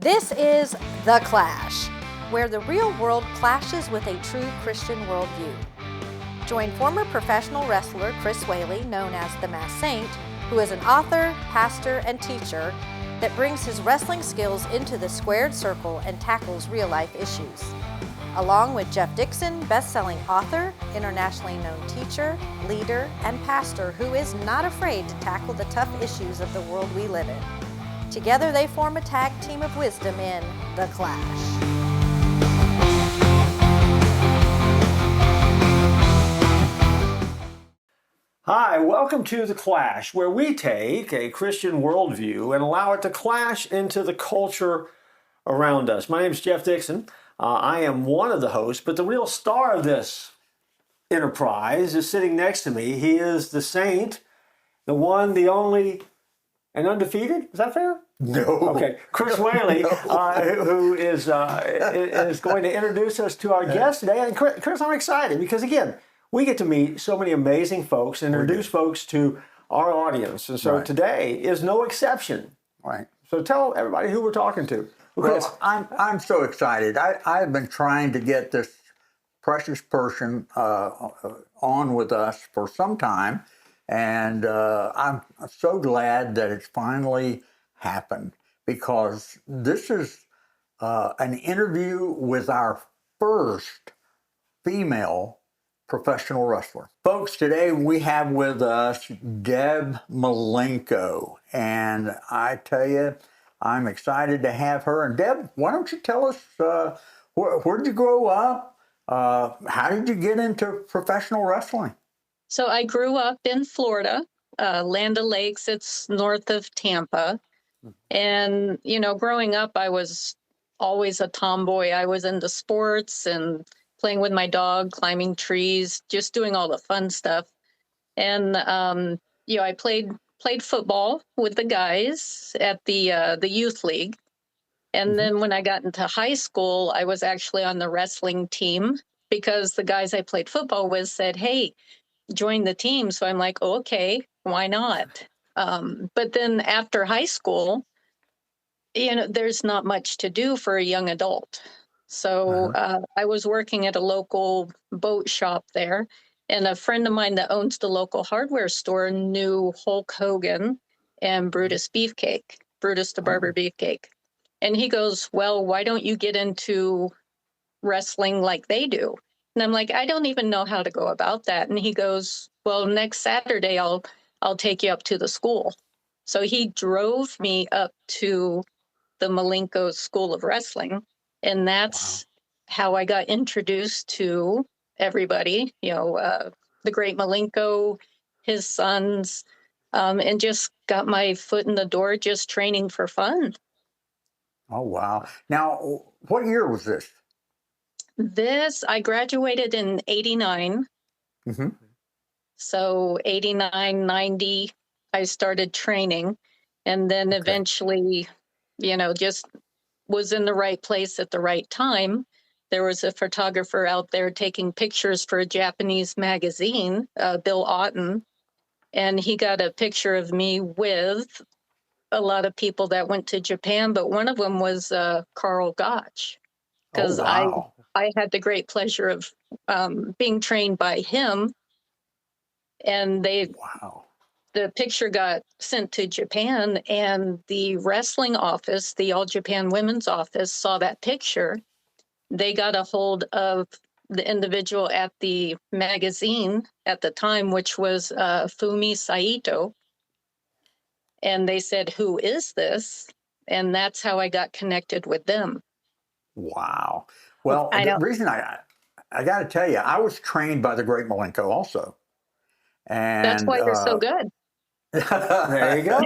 This is The Clash, where the real world clashes with a true Christian worldview. Join former professional wrestler Chris Whaley, known as the Masked Saint, who is an author, pastor, and teacher that brings his wrestling skills into the squared circle and tackles real-life issues. Along with Jeff Dixon, best-selling author, internationally known teacher, leader, and pastor who is not afraid to tackle the tough issues of the world we live in. Together they form a tag team of wisdom in The Clash. Hi, welcome to The Clash, where we take a Christian worldview and allow it to clash into the culture around us. My name is Jeff Dixon. I am one of the hosts, but the real star of this enterprise is sitting next to me. He is the saint, the one, the only, and undefeated. Is that fair? No. Okay. Chris Whaley, who is going to introduce us to our guest today. And Chris, I'm excited because, again, we get to meet so many amazing folks and introduce folks to our audience. And so today is no exception. Right. So tell everybody who we're talking to. Well, I'm so excited. I've been trying to get this precious person on with us for some time. And I'm so glad that it's finally happened, because this is an interview with our first female professional wrestler. Folks, today we have with us Deb Malenko. And I tell you, I'm excited to have her. And Deb, why don't you tell us, where'd you grow up? How did you get into professional wrestling? So I grew up in Florida, Land O'Lakes. It's north of Tampa. And, you know, growing up, I was always a tomboy. I was into sports and playing with my dog, climbing trees, just doing all the fun stuff. And, I played football with the guys at the youth league. And then when I got into high school, I was actually on the wrestling team because the guys I played football with said, hey, join the team. So I'm like, oh, okay, why not? But then after high school, there's not much to do for a young adult. So I was working at a local boat shop there, and a friend of mine that owns the local hardware store knew Hulk Hogan and Brutus the Barber Beefcake. And he goes, well, why don't you get into wrestling like they do? And I'm like, I don't even know how to go about that. And he goes, well, next Saturday, I'll take you up to the school. So he drove me up to the Malenko School of Wrestling. And that's how I got introduced to everybody, the great Malenko, his sons, and just got my foot in the door, just training for fun. Oh, wow. Now, what year was this? I graduated in 89. Mm-hmm. So 89, 90, I started training. And then eventually, just was in the right place at the right time. There was a photographer out there taking pictures for a Japanese magazine, Bill Otten. And he got a picture of me with a lot of people that went to Japan. But one of them was Carl Gotch. Because I had the great pleasure of being trained by him, and the picture got sent to Japan, and the wrestling office, the All Japan Women's office, saw that picture. They got a hold of the individual at the magazine at the time, which was Fumi Saito, and they said, "Who is this?" And that's how I got connected with them. Wow. Well, the reason I got to tell you, I was trained by the great Malenko also. And that's why you're so good. There you go.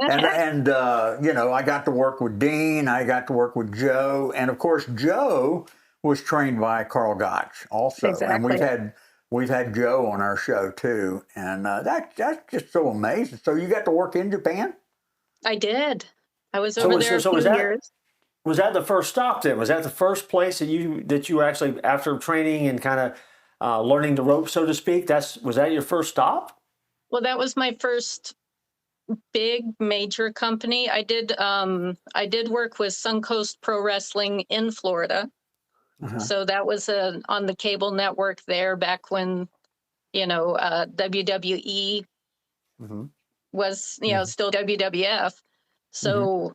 and I got to work with Dean. I got to work with Joe. And of course, Joe was trained by Carl Gotch also. Exactly. And we've had Joe on our show too. And that's just so amazing. So you got to work in Japan? I did. I was over there a few years. Was that the first stop then? Was that the first place that you were actually, after training and kind of learning the ropes, so to speak, was that your first stop? Well, that was my first big major company. I did work with Suncoast Pro Wrestling in Florida. Uh-huh. So that was on the cable network there back when, WWE Mm-hmm. was, Mhm. still WWF. So,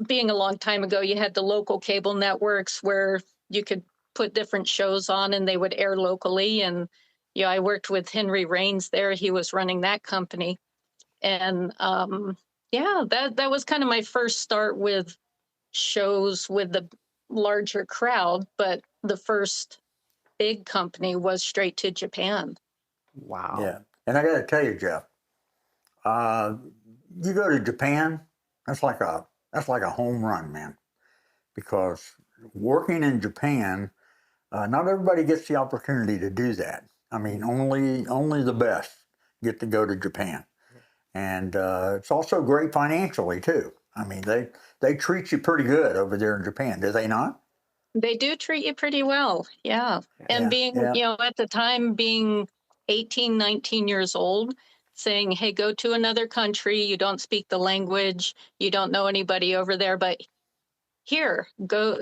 being a long time ago, you had the local cable networks where you could put different shows on and they would air locally. And, I worked with Henry Raines there. He was running that company. And that was kind of my first start with shows with the larger crowd. But the first big company was straight to Japan. Wow. Yeah. And I got to tell you, Jeff, uh, you go to Japan, that's like a home run, man. Because working in Japan, not everybody gets the opportunity to do that. I mean, only the best get to go to Japan, and it's also great financially too. I mean, they treat you pretty good over there in Japan, do they not? They do treat you pretty well. Yeah. And Yeah, being, yeah, at the time, being 18, 19 years old, saying, hey, go to another country. You don't speak the language. You don't know anybody over there, but here, go,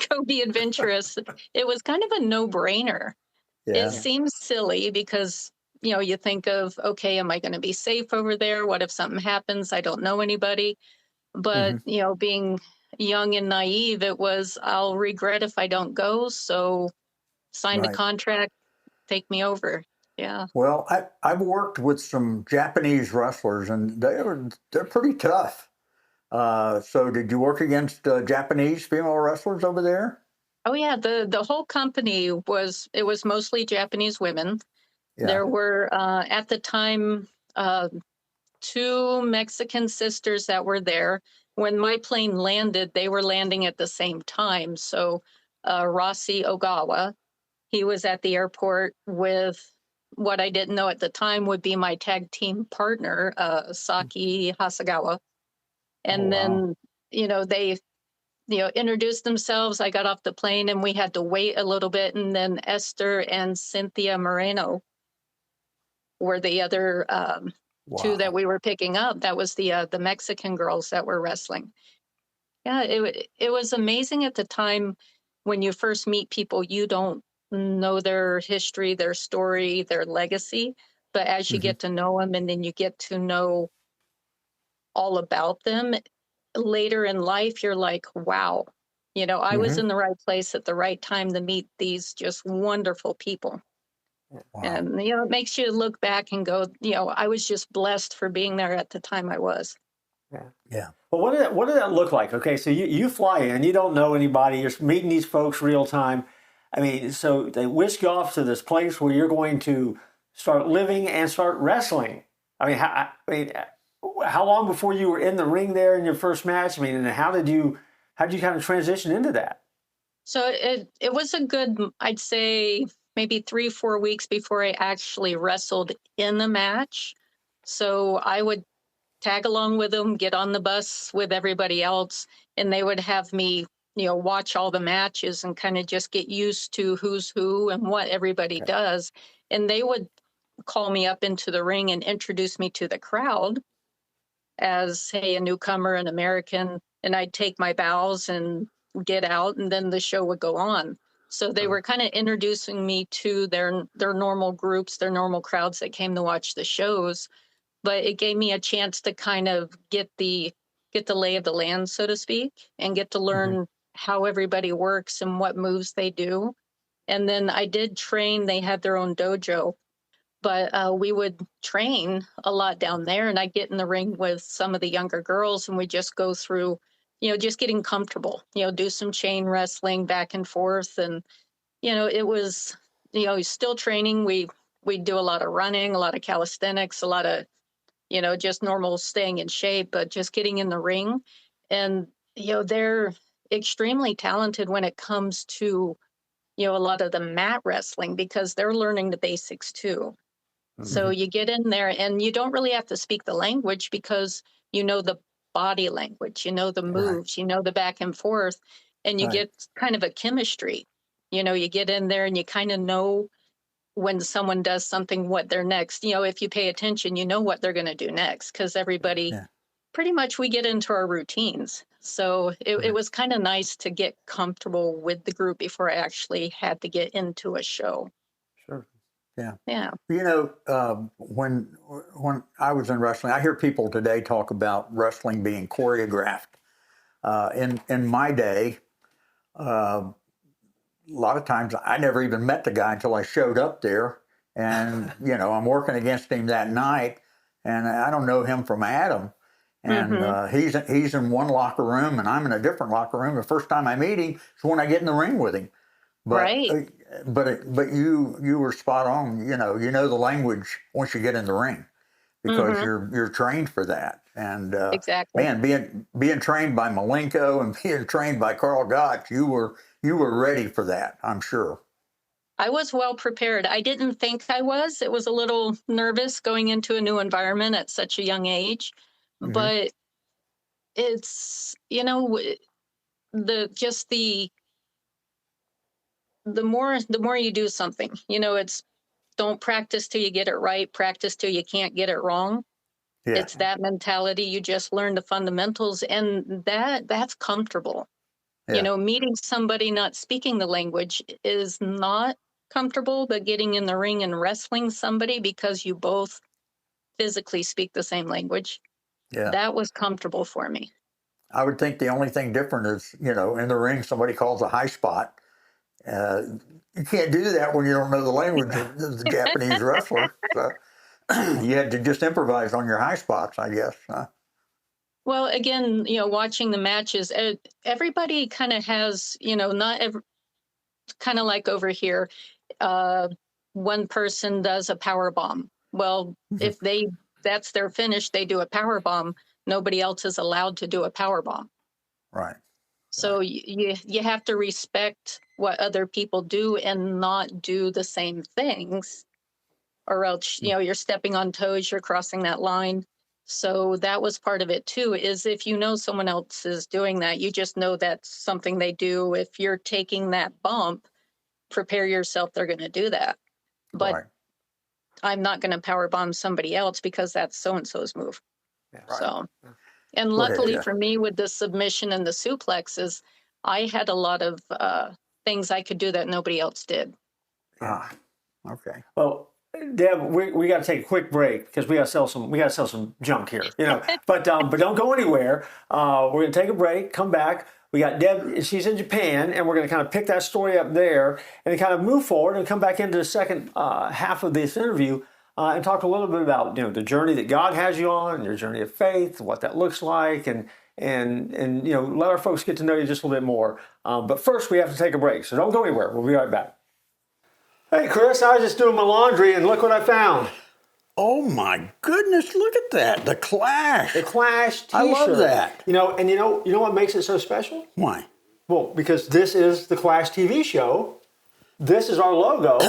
go be adventurous. It was kind of a no-brainer. It yeah. seems silly because, you think of, okay, am I going to be safe over there? What if something happens? I don't know anybody. But, Hmm. being young and naive, it was, I'll regret if I don't go. So signed a Right. contract, take me over. Yeah. Well, I've worked with some Japanese wrestlers, and they're pretty tough. So did you work against Japanese female wrestlers over there? Oh yeah, the whole company was mostly Japanese women. Yeah. There were at the time two Mexican sisters that were there. When my plane landed, they were landing at the same time. So Rossi Ogawa, he was at the airport with what I didn't know at the time would be my tag team partner, Saki Hasagawa. Oh, And wow. then, they, introduced themselves. I got off the plane and we had to wait a little bit. And then Esther and Cynthia Moreno were the other two that Wow. we were picking up. That was the Mexican girls that were wrestling. Yeah, it was amazing at the time when you first meet people. You don't know their history, their story, their legacy, but as you Hmm. get to know them and then you get to know all about them later in life, you're like, wow, I was Hmm. in the right place at the right time to meet these just wonderful people. Wow. And, it makes you look back and go, I was just blessed for being there at the time I was. Yeah. Yeah. Well, what did that look like? Okay, so you fly in, you don't know anybody, you're meeting these folks real time. I mean, so they whisk you off to this place where you're going to start living and start wrestling. How long before you were in the ring there in your first match? I mean, and how did you kind of transition into that? So it was a good, I'd say maybe 3-4 weeks before I actually wrestled in the match. So I would tag along with them, get on the bus with everybody else, and they would have me, watch all the matches and kind of just get used to who's who and what everybody Okay. does. And they would call me up into the ring and introduce me to the crowd as, hey, a newcomer, an American, and I'd take my bows and get out, and then the show would go on. So they were kind of introducing me to their normal groups, their normal crowds that came to watch the shows. But it gave me a chance to kind of get the lay of the land, so to speak, and get to Hmm. learn how everybody works and what moves they do. And then I did train. They had their own dojo, but we would train a lot down there, and I'd get in the ring with some of the younger girls and we just go through, just getting comfortable, do some chain wrestling back and forth. And it was, still training. We do a lot of running, a lot of calisthenics, a lot of, just normal staying in shape, but just getting in the ring. And they're extremely talented when it comes to, a lot of the mat wrestling, because they're learning the basics too. So Hmm. you get in there and you don't really have to speak the language because you know the body language, you know the Right. moves, you know the back and forth, and you Right. get kind of a chemistry. You get in there and you kind of know when someone does something, what they're next. If you pay attention, you know what they're going to do next, because everybody, pretty much, we get into our routines. So it was kind of nice to get comfortable with the group before I actually had to get into a show. Sure. Yeah. Yeah. When I was in wrestling, I hear people today talk about wrestling being choreographed. In my day, a lot of times I never even met the guy until I showed up there, and I'm working against him that night, and I don't know him from Adam, and he's in one locker room and I'm in a different locker room. The first time I meet him is when I get in the ring with him. But, right. But you were spot on. You know the language once you get in the ring, because you're trained for that. And exactly. Man, being trained by Malenko and being trained by Carl Gotch, you were ready for that, I'm sure. I was well prepared. I didn't think I was. It was a little nervous going into a new environment at such a young age, but it's the more you do something, it's don't practice till you get it right, practice till you can't get it wrong. Yeah. It's that mentality. You just learn the fundamentals, and that's comfortable. Yeah. Meeting somebody not speaking the language is not comfortable, but getting in the ring and wrestling somebody because you both physically speak the same language, that was comfortable for me. I would think the only thing different is, in the ring, somebody calls a high spot. You can't do that when you don't know the language of the Japanese wrestler. So you had to just improvise on your high spots, I guess. Well, again, watching the matches, everybody kind of has, not every, kind of like over here, one person does a power bomb. Well, if that's their finish, they do a power bomb. Nobody else is allowed to do a power bomb. Right. So you have to respect what other people do and not do the same things, or else you're stepping on toes, you're crossing that line. So that was part of it too, is if someone else is doing that, you just know that's something they do. If you're taking that bump, prepare yourself, they're going to do that. But I'm not going to power bomb somebody else because that's so-and-so's move. Yeah, right. So, and luckily for me with the submission and the suplexes, I had a lot of things I could do that nobody else did. Okay. Well, Deb, we got to take a quick break because we got to sell some junk here, But don't go anywhere. We're going to take a break, come back. We got Deb, she's in Japan, and we're going to kind of pick that story up there and kind of move forward and come back into the second half of this interview and talk a little bit about the journey that God has you on, your journey of faith, what that looks like, and let our folks get to know you just a little bit more. But first, we have to take a break, so don't go anywhere. We'll be right back. Hey, Chris, I was just doing my laundry, and look what I found. Oh, my goodness, look at that. The Clash. The Clash t-shirt. I love that. You know what makes it so special? Why? Well, because this is the Clash TV show. This is our logo.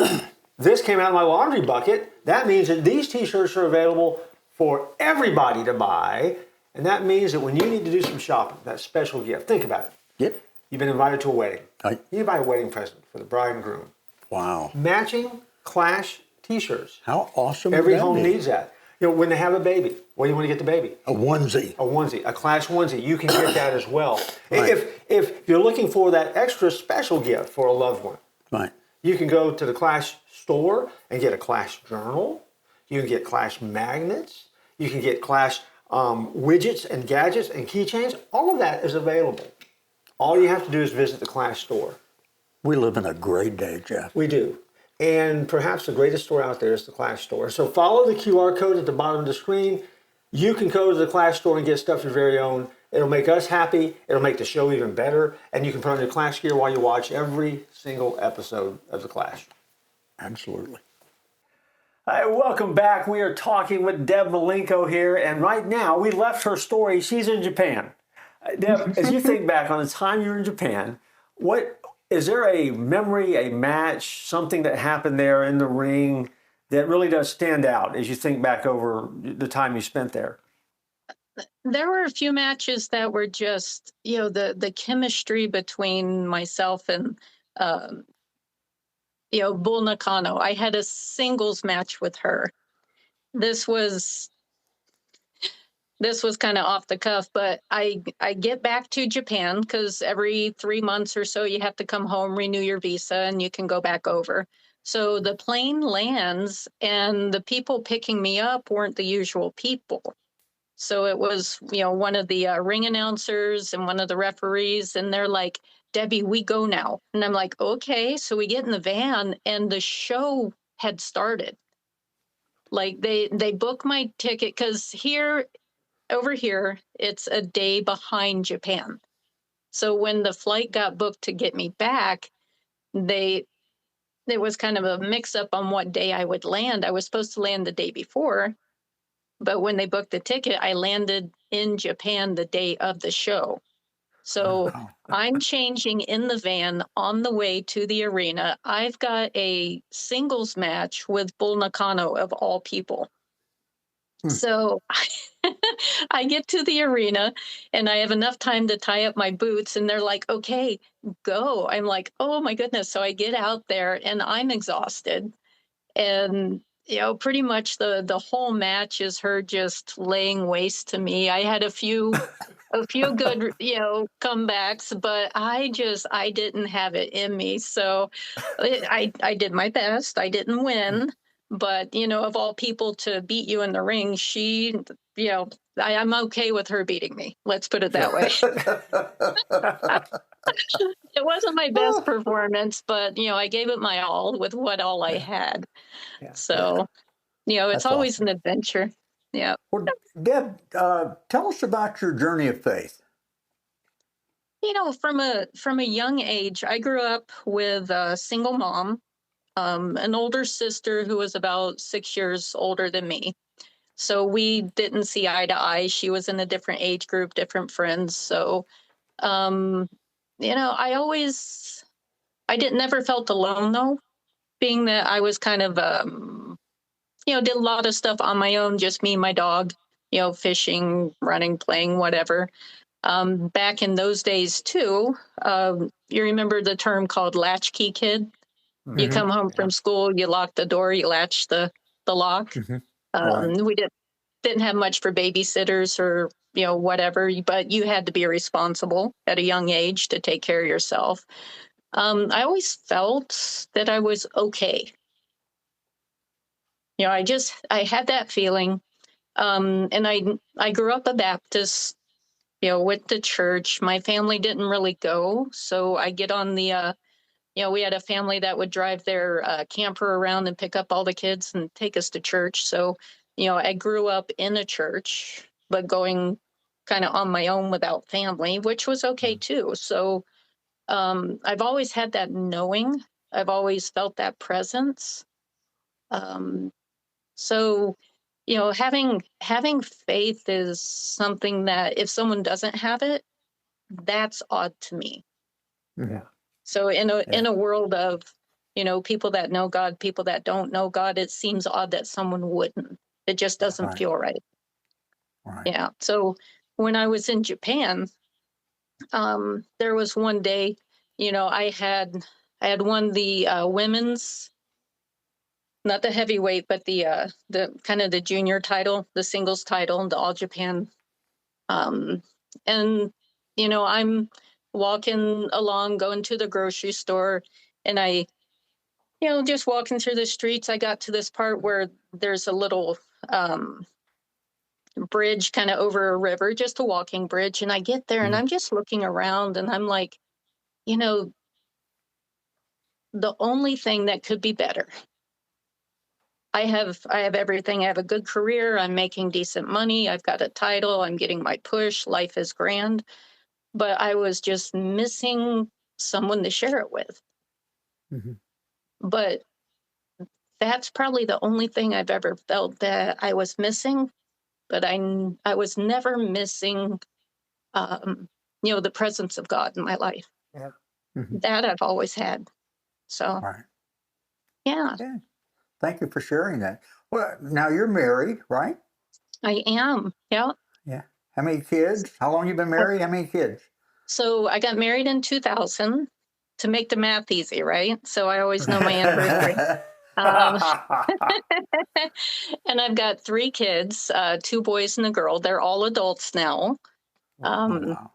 This came out of my laundry bucket. That means that these t-shirts are available for everybody to buy. And that means that when you need to do some shopping, that special gift, think about it. Yep. You've been invited to a wedding. You buy a wedding present for the bride and groom. Wow. Matching Clash t-shirts. How awesome Every would that home be? needs that. When they have a baby, what do you want to get the baby? A onesie. A onesie, a Clash onesie. You can get that as well. Right. If you're looking for that extra special gift for a loved one, Right. you can go to the Clash store and get a Clash journal. You can get Clash magnets. You can get Clash widgets and gadgets and keychains. All of that is available. All you have to do is visit the Clash store. We live in a great day, Jeff. We do. And perhaps the greatest store out there is the Clash store. So follow the QR code at the bottom of the screen. You can go to the Clash store and get stuff your very own. It'll make us happy. It'll make the show even better. And you can put on your Clash gear while you watch every single episode of the Clash. Absolutely. Hi, welcome back. We are talking with Deb Malenko here. And right now, we left her story. She's in Japan. Deb, as you think back on the time you were in Japan, is there a memory, a match, something that happened there in the ring that really does stand out as you think back over the time you spent there? There were a few matches that were just, the chemistry between myself and Bull Nakano. I had a singles match with her. This was kind of off the cuff, but I get back to Japan because every 3 months or so you have to come home, renew your visa, and you can go back over. So the plane lands, and the people picking me up weren't the usual people. So it was, one of the ring announcers and one of the referees, and they're like, "Debbie, we go now." And I'm like, "Okay." So we get in the van, and the show had started. Like they book my ticket because over here, it's a day behind Japan. So when the flight got booked to get me back, there was kind of a mix up on what day I would land. I was supposed to land the day before, but when they booked the ticket, I landed in Japan the day of the show. So Wow. I'm changing in the van on the way to the arena. I've got a singles match with Bull Nakano, of all people. So I get to the arena, and I have enough time to tie up my boots, and they're like, "Okay, go." I'm like, "Oh my goodness." So I get out there, and I'm exhausted. And pretty much the whole match is her just laying waste to me. I had a few good comebacks, but I didn't have it in me. So I did my best. I didn't win, but of all people to beat you in the ring, she I'm okay with her beating me. Let's put it that way. It wasn't my best performance, but I gave it my all with all I had. Yeah. So it's That's always awesome. an adventure. Yeah. Well, Deb, tell us about your journey of faith. From a young age, I grew up with a single mom, an older sister who was about 6 years older than me. So we didn't see eye to eye. She was in a different age group, different friends. So, um, I never felt alone though, being that I was kind of, did a lot of stuff on my own, just me and my dog, fishing, running, playing, whatever. Back in those days too, you remember the term called latchkey kid? You come home from school, you lock the door, you latch the lock. Right. We didn't have much for babysitters or whatever, but you had to be responsible at a young age to take care of yourself. I always felt that I was okay. I had that feeling. And I grew up a Baptist, went to church. My family didn't really go. So I get on the, we had a family that would drive their camper around and pick up all the kids and take us to church. So, I grew up in a church, but going kind of on my own without family, which was okay too. So I've always had that knowing. I've always felt that presence. Um, so, having faith is something that if someone doesn't have it, that's odd to me. Yeah. So in a world of, people that know God, people that don't know God, it seems odd that someone wouldn't. It just doesn't Right. feel right. Right. Yeah. So when I was in Japan, there was one day, I had won the women's, not the heavyweight, but the kind of the junior title, the singles title, the All Japan. And I'm walking along, going to the grocery store, and I, just walking through the streets. I got to this part where there's a little bridge kind of over a river, just a walking bridge. And I get there, and I'm just looking around, and I'm like, you know, the only thing that could be better. I have everything. I have a good career. I'm making decent money. I've got a title. I'm getting my push. Life is grand. But I was just missing someone to share it with. But that's probably the only thing I've ever felt that I was missing. But I was never missing, the presence of God in my life. Yeah. That I've always had. So, Right. yeah, Yeah. Thank you for sharing that. Well, now you're married, right? I am. Yeah. Yeah. How many kids? How long you been married? How many kids? So I got married in 2000. to make the math easy, right? So I always know my anniversary. Um, and I've got 3 kids, 2 boys and a girl. They're all adults now. Um, Wow.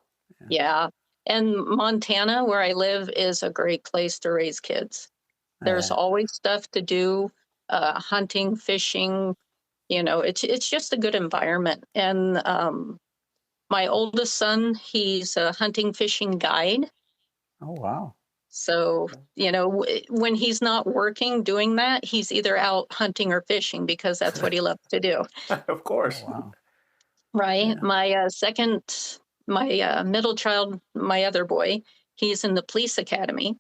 yeah. And Montana, where I live, is a great place to raise kids. There's Yeah. always stuff to do, hunting, fishing. It's just a good environment. And my oldest son, he's a hunting, fishing guide. Oh, wow. So, when he's not working doing that, he's either out hunting or fishing because that's what he loves to do. Of course. Oh, wow. Right. Yeah. My middle child, my other boy, he's in the police academy,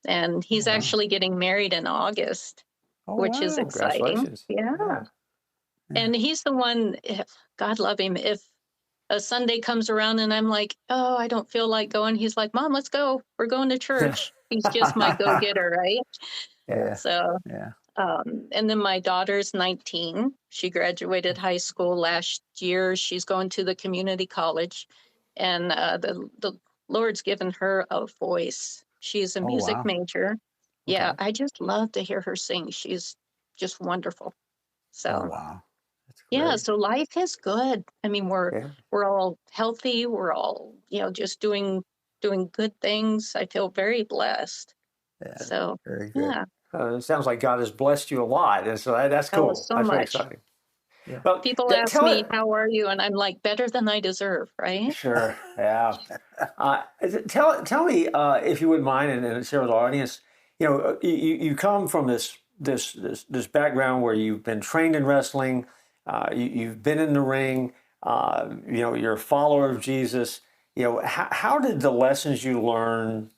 and he's Oh, wow. actually getting married in August, Oh, which is wow. exciting. Congratulations. Yeah. Yeah. And he's the one, God love him, if a Sunday comes around and I'm like, oh, I don't feel like going, he's like, Mom, let's go. We're going to church. He's just my go-getter, right? Yeah. So, Yeah. and then my daughter's 19. She graduated high school last year. She's going to the community college, and the Lord's given her a voice. She's a Oh, music wow. major. Yeah, Okay. I just love to hear her sing. She's just wonderful. So, Oh, wow. That's yeah, great. so life is good. I mean, Yeah. we're all healthy. We're all, just doing good things. I feel very blessed. Yeah. So, Very good. yeah. It sounds like God has blessed you a lot, and so that's Oh, cool. so That's very much. exciting. Yeah. Well, People ask tell me, it. how are you? And I'm like, better than I deserve, right? Sure. Yeah. Tell me if you wouldn't mind, and share with our audience. You come from this background where you've been trained in wrestling. You've been in the ring. You're a follower of Jesus. How did the lessons you learned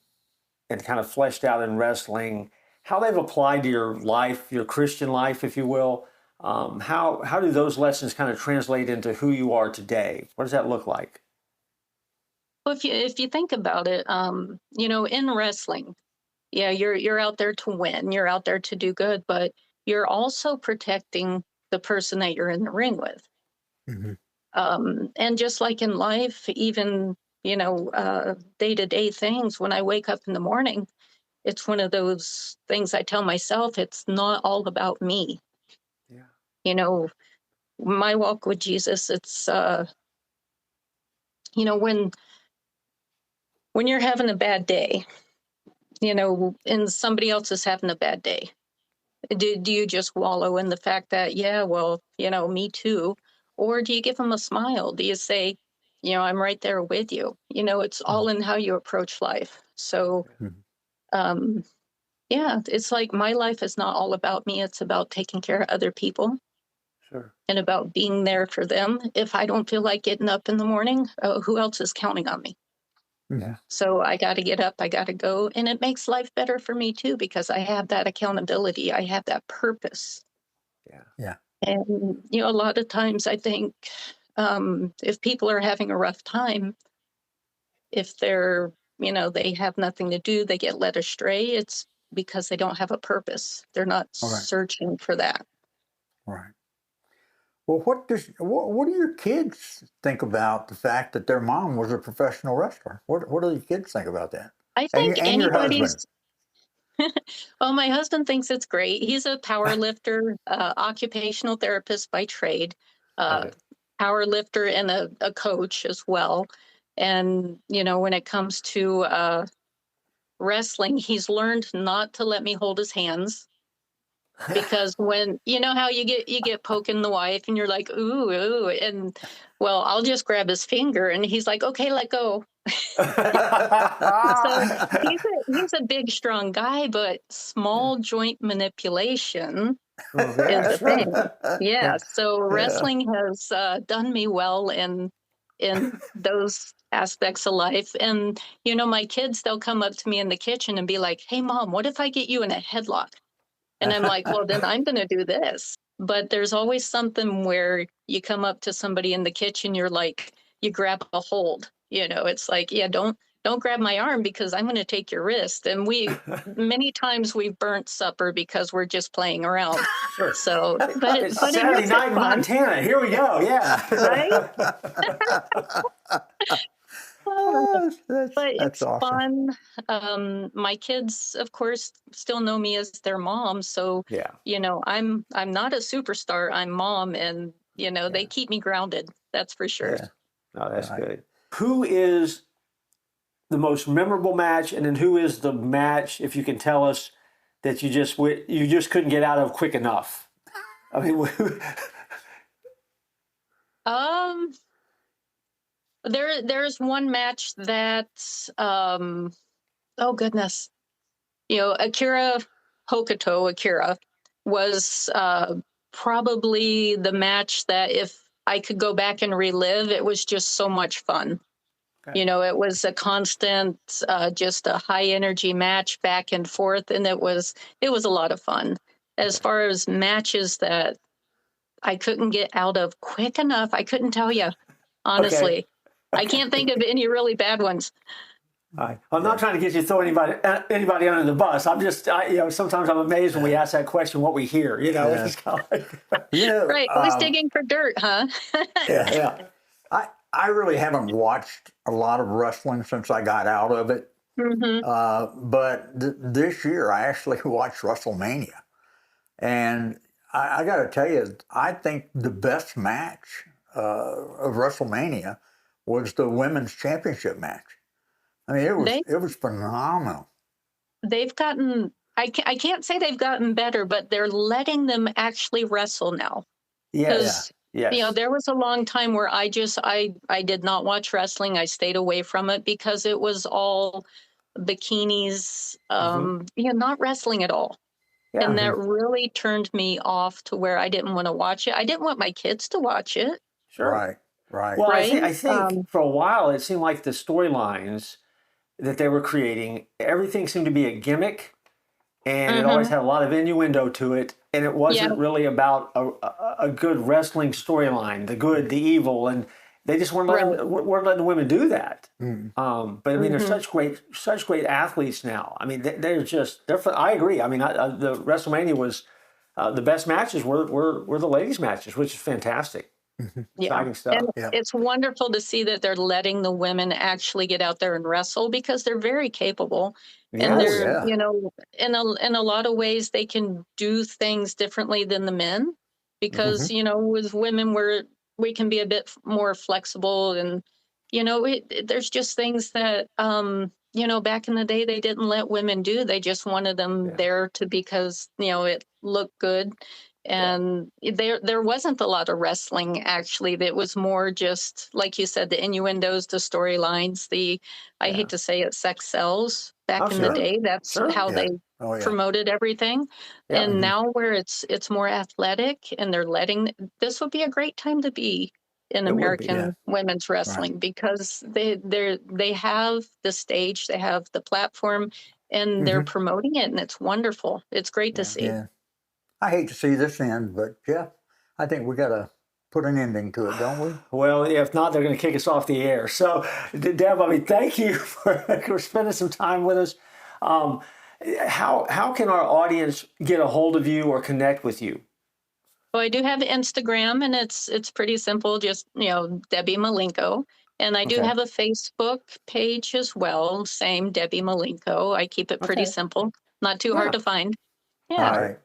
and kind of fleshed out in wrestling, how they've applied to your life, your Christian life, if you will? How do those lessons kind of translate into who you are today? What does that look like? Well, if you think about it, in wrestling, yeah, you're out there to win. You're out there to do good, but you're also protecting the person that you're in the ring with. Mhm. And just like in life, even day-to-day things, when I wake up in the morning, it's one of those things I tell myself, it's not all about me. Yeah. My walk with Jesus, it's when you're having a bad day, and somebody else is having a bad day, do you just wallow in the fact that, yeah, well, me too? Or do you give them a smile? Do you say, I'm right there with you? It's all in how you approach life. So, Mhm. um, yeah, it's like my life is not all about me. It's about taking care of other people Sure. and about being there for them. If I don't feel like getting up in the morning, who else is counting on me? Mhm. So I got to get up, I got to go. And it makes life better for me too, because I have that accountability. I have that purpose. Yeah. Yeah. And, a lot of times I think if people are having a rough time, if they have nothing to do, they get led astray, it's because they don't have a purpose. They're not All right. searching for that. Right. Well, what do your kids think about the fact that their mom was a professional wrestler? What do your kids think about that? I And think your husband. anybody's. Well, my husband thinks it's great. He's a power lifter, occupational therapist by trade, uh, Okay. power lifter, and a coach as well. And, when it comes to wrestling, he's learned not to let me hold his hands, because when how you get poking the wife and you're like, ooh, and well, I'll just grab his finger and he's like, okay, let go. So he's a big, strong guy, but small joint manipulation is Okay. a thing. Yeah. Yeah. So wrestling has done me well in those aspects of life. And my kids, they'll come up to me in the kitchen and be like, "Hey, Mom, what if I get you in a headlock?" And I'm like, "Well, then I'm going to do this." But there's always something where you come up to somebody in the kitchen, you're like, you grab a hold. It's like, yeah, don't grab my arm because I'm going to take your wrist. And many times we've burnt supper because we're just playing around. Sure. So, It's but it Saturday makes night it in fun, Montana. Here we go. right? Yeah. But That's it's awesome. fun. My kids, of course, still know me as their mom. So, Yeah. I'm not a superstar. I'm mom, and they Yeah. keep me grounded. That's for sure. Yeah. No, that's Right. good. Who is the most memorable match, and then who is the match, if you can tell us, that you just couldn't get out of quick enough? I mean, Um, there's one match that, oh goodness, Akira was probably the match that if I could go back and relive, it was just so much fun. okay. It was a constant, just a high energy match back and forth, and it was a lot of fun. As far as matches that I couldn't get out of quick enough, I couldn't tell you, Okay. honestly. I can't think of any really bad ones. I'm not trying to get you to throw anybody under the bus. Sometimes I'm amazed when we ask that question, what we hear. Yeah. It's kind of like, Right, always digging for dirt, huh? Yeah. yeah. I really haven't watched a lot of wrestling since I got out of it. Hmm. But this year I actually watched WrestleMania. And I got to tell you, I think the best match of WrestleMania was the women's championship match. I mean, They it was phenomenal. they've gotten. I can't say they've gotten better, but they're letting them actually wrestle now. Yes. Because Yes. there was a long time where I did not watch wrestling. I stayed away from it because it was all bikinis, not wrestling at all. Yeah. And that really turned me off to where I didn't want to watch it. I didn't want my kids to watch it, Sure. Right, right. Well, right? I think for a while it seemed like the storylines that they were creating, everything seemed to be a gimmick, and it always Mhm. had a lot of innuendo to it, and it Yeah, wasn't really about a good wrestling storyline, the good, the evil, and they just right. weren't letting the women do that. Mm. But I mean, they're Hmm. such great athletes now. I mean, I agree. I mean, the WrestleMania was the best matches were the ladies' matches, which is fantastic, Yeah. exciting And stuff. Yeah. it's wonderful to see that they're letting the women actually get out there and wrestle because they're very capable. And Oh, Yes. they're, yeah. in a lot of ways, they can do things differently than the men Hmm. because, with women, we can be a bit more flexible. And, there's just things that, back in the day, they didn't let women do. They just wanted them Yeah. there because, it looked good. Yeah. And there wasn't a lot of wrestling actually. It was more just like you said, the innuendos, the storylines, I Yeah. hate to say it, sex sells. Oh, Back in the sure. day, that's Sure. how Yeah. they Oh, yeah. promoted everything. Yeah. And Hmm. now where it's more athletic, and they're letting this would be a great time to be in It would be. Yeah. American women's Right. wrestling because they have the stage, they have the platform, and they're Hmm. promoting it, and it's wonderful. It's great to Yeah. see. Yeah. I hate to see this end, but yeah, I think we got to put an ending to it, don't we? Well, if not, they're going to kick us off the air. So, Deb, I mean, thank you for spending some time with us. Um, how can our audience get a hold of you or connect with you? Well, I do have Instagram, and it's pretty simple. Just Debbie Malenko, and I do Okay. have a Facebook page as well. Same Debbie Malenko. I keep it pretty Okay. simple, not too Yeah. hard to find. All Yeah, right.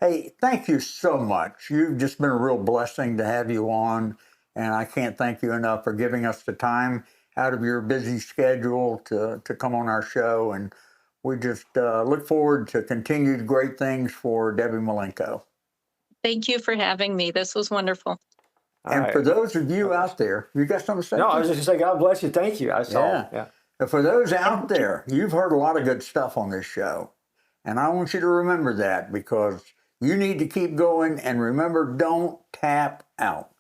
Hey, thank you so much. You've just been a real blessing to have you on, and I can't thank you enough for giving us the time out of your busy schedule to come on our show. And we just look forward to continued great things for Debbie Malenko. thank you for having me. This was wonderful. All And right. for those of you out there, you got something to say? No, I was just going to say, God bless you. Thank you. That's all. Yeah. Yeah. And for those out there, you've heard a lot of good stuff on this show. And I want you to remember that because you need to keep going and remember, don't tap out.